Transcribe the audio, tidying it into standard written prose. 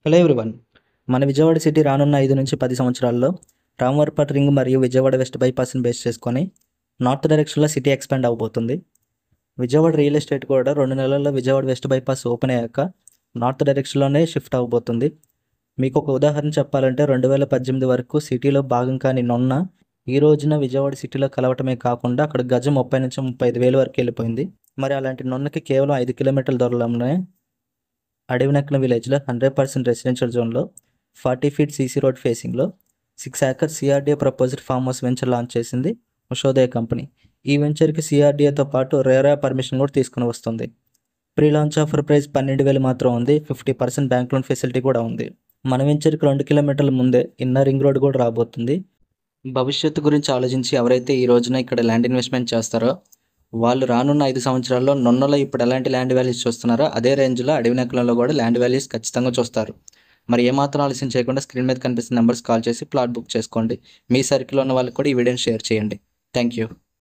Hello everyone. మన Vijayawada city రానున్న 5 నుంచి 10 సంవత్సరాల్లో రామవరపేట రింగ్ మరియు విజయవాడ వెస్ట్ బైపాస్ని బేస్ చేసుకొని నార్త్ డైరెక్షన్లో సిటీ ఎక్స్పాండ్ అవబోతుంది. విజయవాడ రియల్ ఎస్టేట్ కూడా 2 నెలల్లో విజయవాడ వెస్ట్ బైపాస్ ఓపెన్ అయ్యాక నార్త్ డైరెక్షన్లోనే షిఫ్ట్ అవబోతుంది. మీకు ఒక ఉదాహరణ చెప్పాలంటే 2018 వరకు సిటీలో భాగం కాని నొన్న ఈ రోజున విజయవాడ సిటీలో కలవటమే కాకుండా అక్కడ గజం 30 నుంచి 35 వేలు వరకు వెళ్ళిపోయింది. మరి అలాంటి నొన్నకి కేవలం 5 కిలోమీటర్ల దూరంలోనే అడవినక్కల విలేజ్లో 100% రెసిడెన్షియల్ జోన్లో 40 ఫీట్ సీసీ రోడ్ ఫేసింగ్లో 6 acres CRDA proposed farm house venture launch చేసింది ఉషోదయ కంపెనీ. ఈ వెంచర్కి సిఆర్డీఏతో పాటు రేరా పర్మిషన్ కూడా తీసుకుని వస్తుంది. ప్రీ లాంచ్ ఆఫర్ ప్రైస్ 12,000 మాత్రం ఉంది. 50% బ్యాంక్ లోన్ ఫెసిలిటీ కూడా ఉంది. మన వెంచర్కి 2 కిలోమీటర్ల ముందే ఇన్నర్ రింగ్ రోడ్ కూడా రాబోతుంది. భవిష్యత్తు గురించి ఆలోచించి ఎవరైతే ఈ రోజున ఇక్కడ ల్యాండ్ ఇన్వెస్ట్మెంట్ చేస్తారో వాళ్ళు రానున్న 5 సంవత్సరాల్లో నొన్నలో ఇప్పుడు ఎలాంటి ల్యాండ్ వాల్యూస్ చూస్తున్నారో అదే రేంజ్లో అడవినక్కలలో కూడా ల్యాండ్ వాల్యూస్ ఖచ్చితంగా చూస్తారు. మరి ఏమాత్రం ఆలస్యం చేయకుండా స్క్రీన్ మీద కనిపిస్తున్న నెంబర్స్ కాల్ చేసి ప్లాట్ బుక్ చేసుకోండి. మీ సర్కిల్లో ఉన్న వాళ్ళకి కూడా ఈ వీడియోని షేర్ చేయండి. Thank you.